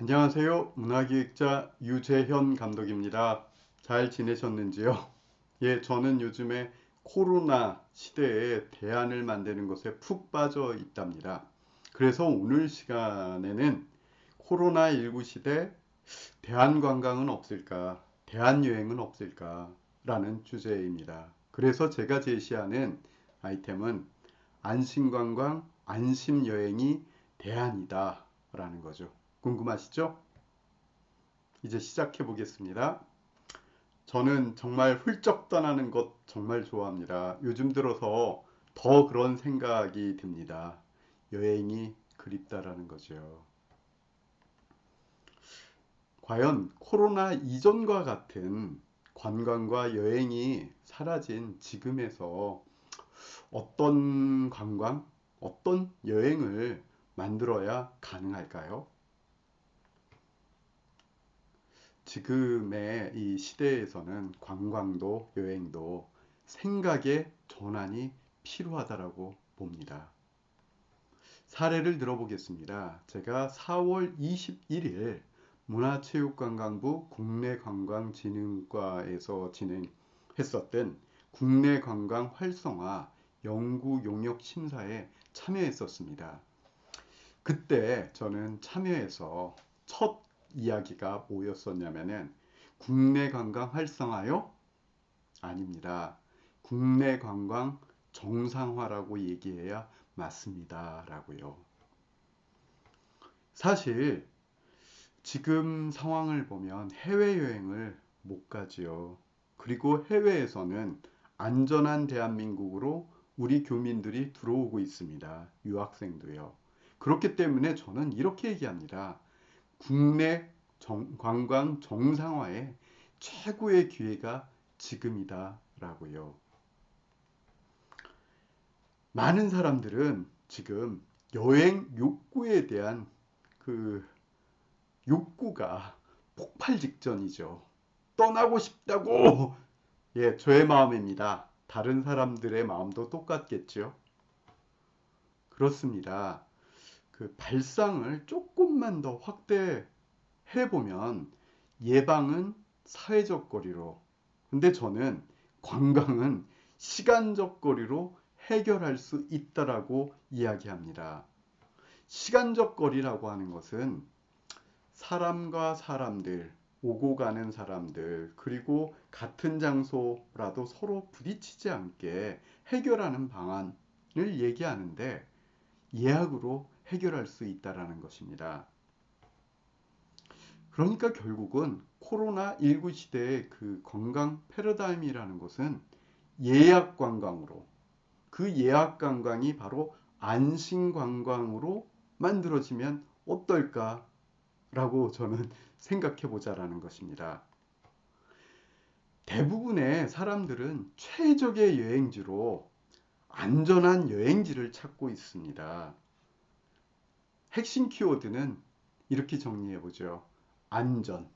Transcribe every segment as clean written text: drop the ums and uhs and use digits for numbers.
안녕하세요. 문화기획자 유재현 감독입니다. 잘 지내셨는지요? 예, 저는 요즘에 코로나 시대에 대안을 만드는 것에 푹 빠져 있답니다. 그래서 오늘 시간에는 코로나19 시대 대한관광은 없을까? 대한여행은 없을까? 라는 주제입니다. 그래서 제가 제시하는 아이템은 안심관광, 안심여행이 대안이다 라는 거죠. 궁금하시죠? 이제 시작해 보겠습니다. 저는 정말 훌쩍 떠나는 것 정말 좋아합니다. 요즘 들어서 더 그런 생각이 듭니다. 여행이 그립다라는 거죠. 과연 코로나 이전과 같은 관광과 여행이 사라진 지금에서 어떤 관광, 어떤 여행을 만들어야 가능할까요? 지금의 이 시대에서는 관광도 여행도 생각의 전환이 필요하다라고 봅니다. 사례를 들어보겠습니다. 제가 4월 21일 문화체육관광부 국내관광진흥과에서 진행했었던 국내관광 활성화 연구 용역 심사에 참여했었습니다. 그때 저는 참여해서 첫 이야기가 뭐였었냐면은 국내 관광 활성화요? 아닙니다. 국내 관광 정상화라고 얘기해야 맞습니다. 라고요. 사실 지금 상황을 보면 해외여행을 못 가지요. 그리고 해외에서는 안전한 대한민국으로 우리 교민들이 들어오고 있습니다. 유학생도요. 그렇기 때문에 저는 이렇게 얘기합니다. 국내 관광 정상화의 최고의 기회가 지금이다 라고요. 많은 사람들은 지금 여행 욕구에 대한 그 욕구가 폭발 직전이죠. 떠나고 싶다고! 예, 저의 마음입니다. 다른 사람들의 마음도 똑같겠죠. 그렇습니다. 그 발상을 조금만 더 확대해 보면 예방은 사회적 거리로, 근데 저는 관광은 시간적 거리로 해결할 수 있다라고 이야기합니다. 시간적 거리라고 하는 것은 사람과 사람들, 오고 가는 사람들, 그리고 같은 장소라도 서로 부딪히지 않게 해결하는 방안을 얘기하는데 예약으로 해결할 수 있다라는 것입니다. 그러니까 결국은 코로나19 시대의 그 관광 패러다임이라는 것은 예약 관광으로, 그 예약 관광이 바로 안심 관광으로 만들어지면 어떨까라고 저는 생각해 보자라는 것입니다. 대부분의 사람들은 최적의 여행지로 안전한 여행지를 찾고 있습니다. 핵심 키워드는 이렇게 정리해 보죠. 안전.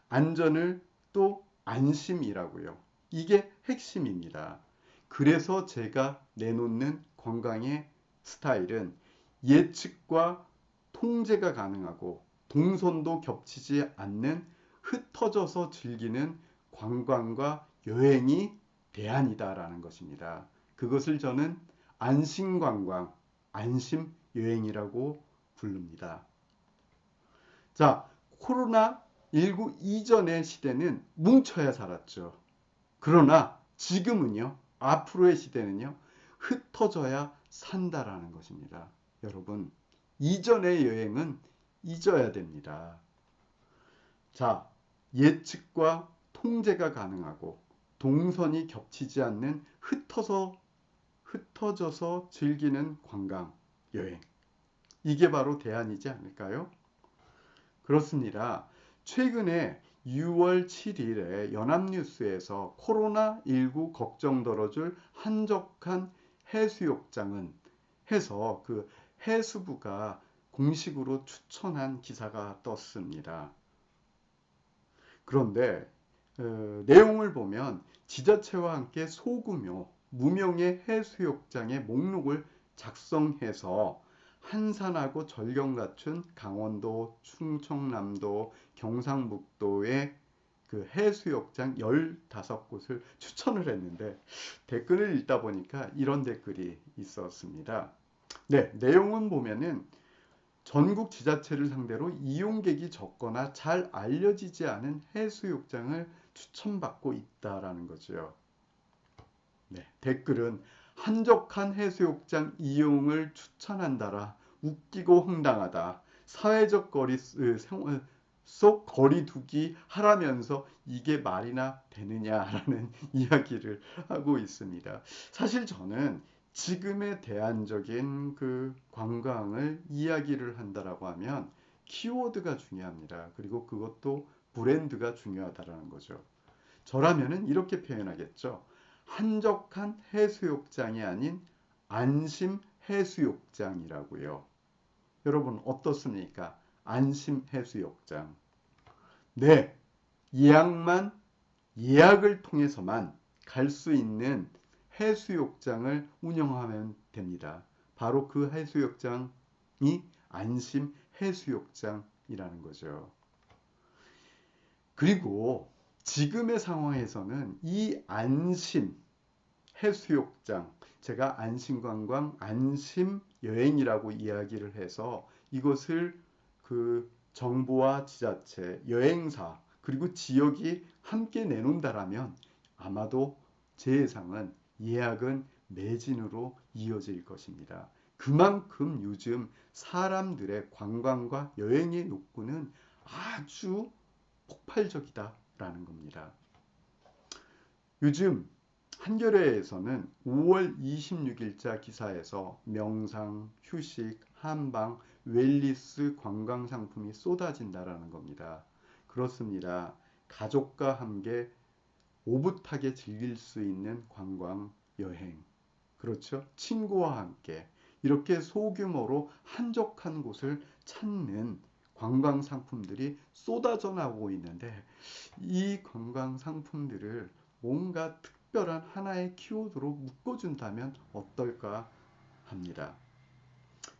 안전을 또 안심이라고요. 이게 핵심입니다. 그래서 제가 내놓는 관광의 스타일은 예측과 통제가 가능하고 동선도 겹치지 않는 흩어져서 즐기는 관광과 여행이 대안이다라는 것입니다. 그것을 저는 안심관광, 안심여행이라고 부릅니다. 자, 코로나19 이전의 시대는 뭉쳐야 살았죠. 그러나 지금은요, 앞으로의 시대는요, 흩어져야 산다라는 것입니다. 여러분, 이전의 여행은 잊어야 됩니다. 자, 예측과 통제가 가능하고 동선이 겹치지 않는 흩어져서 즐기는 관광, 여행. 이게 바로 대안이지 않을까요? 그렇습니다. 최근에 6월 7일에 연합뉴스에서 코로나19 걱정 덜어줄 한적한 해수욕장은 해서 그 해수부가 공식으로 추천한 기사가 떴습니다. 그런데 내용을 보면 지자체와 함께 소규모 무명의 해수욕장의 목록을 작성해서 한산하고 절경 갖춘 강원도, 충청남도, 경상북도의 그 해수욕장 15곳을 추천을 했는데 댓글을 읽다 보니까 이런 댓글이 있었습니다. 네, 내용은 보면은 전국 지자체를 상대로 이용객이 적거나 잘 알려지지 않은 해수욕장을 추천받고 있다라는 거죠. 네, 댓글은 한적한 해수욕장 이용을 추천한다라 웃기고 황당하다. 사회적 거리 생활 속 거리두기 하라면서 이게 말이나 되느냐라는 이야기를 하고 있습니다. 사실 저는 지금의 대안적인 그 관광을 이야기를 한다라고 하면 키워드가 중요합니다. 그리고 그것도 브랜드가 중요하다라는 거죠. 저라면은 이렇게 표현하겠죠. 한적한 해수욕장이 아닌 안심 해수욕장이라고요. 여러분 어떻습니까? 안심 해수욕장. 네, 예약을 통해서만 갈 수 있는 해수욕장을 운영하면 됩니다. 바로 그 해수욕장이 안심 해수욕장이라는 거죠. 그리고 지금의 상황에서는 이 안심 해수욕장, 제가 안심관광, 안심여행이라고 이야기를 해서 이것을 그 정부와 지자체, 여행사, 그리고 지역이 함께 내놓는다라면 아마도 제 예상은 예약은 매진으로 이어질 것입니다. 그만큼 요즘 사람들의 관광과 여행의 욕구는 아주 폭발적이다라는 겁니다. 요즘 한겨레에서는 5월 26일자 기사에서 명상, 휴식, 한방, 웰니스 관광 상품이 쏟아진다라는 겁니다. 그렇습니다. 가족과 함께 오붓하게 즐길 수 있는 관광 여행. 그렇죠? 친구와 함께 이렇게 소규모로 한적한 곳을 찾는 관광 상품들이 쏟아져 나오고 있는데 이 관광 상품들을 뭔가 특별한 하나의 키워드로 묶어준다면 어떨까 합니다.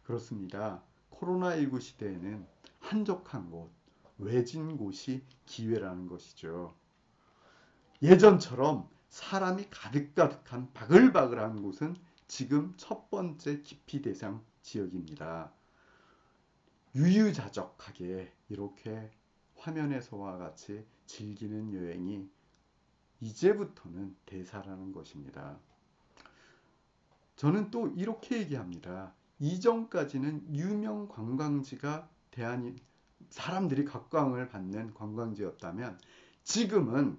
그렇습니다. 코로나19 시대에는 한적한 곳, 외진 곳이 기회라는 것이죠. 예전처럼 사람이 가득가득한 바글바글한 곳은 지금 첫 번째 기피 대상 지역입니다. 유유자적하게 이렇게 화면에서와 같이 즐기는 여행이 이제부터는 대사라는 것입니다. 저는 또 이렇게 얘기합니다. 이전까지는 유명 관광지가 사람들이 각광을 받는 관광지였다면 지금은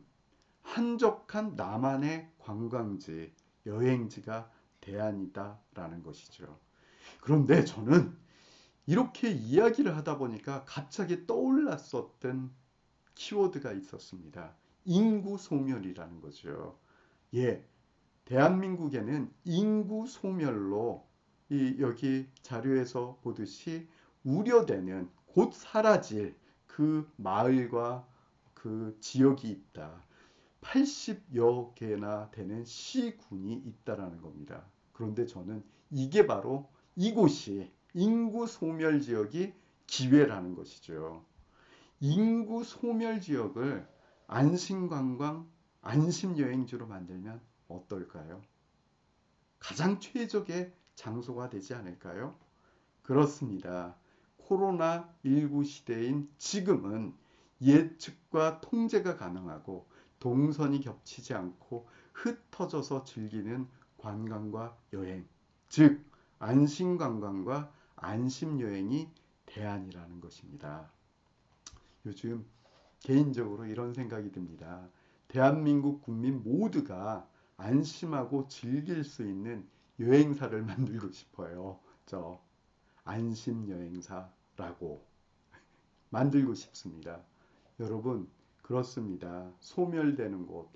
한적한 나만의 관광지, 여행지가 대안이다라는 것이죠. 그런데 저는 이렇게 이야기를 하다 보니까 갑자기 떠올랐었던 키워드가 있었습니다. 인구 소멸이라는 거죠. 예, 대한민국에는 인구 소멸로 여기 자료에서 보듯이 우려되는 곧 사라질 그 마을과 그 지역이 있다. 80여 개나 되는 시군이 있다라는 겁니다. 그런데 저는 이게 바로 이곳이 인구 소멸 지역이 기회라는 것이죠. 인구 소멸 지역을 안심관광, 안심여행지로 만들면 어떨까요? 가장 최적의 장소가 되지 않을까요? 그렇습니다. 코로나19 시대인 지금은 예측과 통제가 가능하고 동선이 겹치지 않고 흩어져서 즐기는 관광과 여행, 즉 안심관광과 안심여행이 대안이라는 것입니다. 요즘 개인적으로 이런 생각이 듭니다. 대한민국 국민 모두가 안심하고 즐길 수 있는 여행사를 만들고 싶어요. 저 안심여행사라고 만들고 싶습니다. 여러분, 그렇습니다. 소멸되는 곳,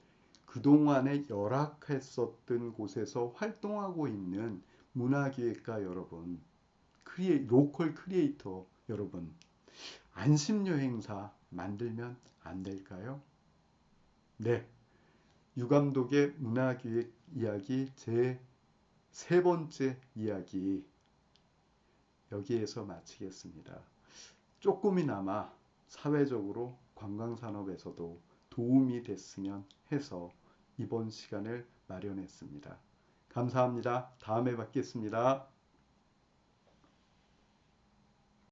그동안에 열악했었던 곳에서 활동하고 있는 문화기획가 여러분, 로컬 크리에이터 여러분, 안심여행사 만들면 안 될까요? 네, 유감독의 문화기획 이야기 제 세 번째 이야기 여기에서 마치겠습니다. 조금이나마 사회적으로 관광산업에서도 도움이 됐으면 해서 이번 시간을 마련했습니다. 감사합니다. 다음에 뵙겠습니다.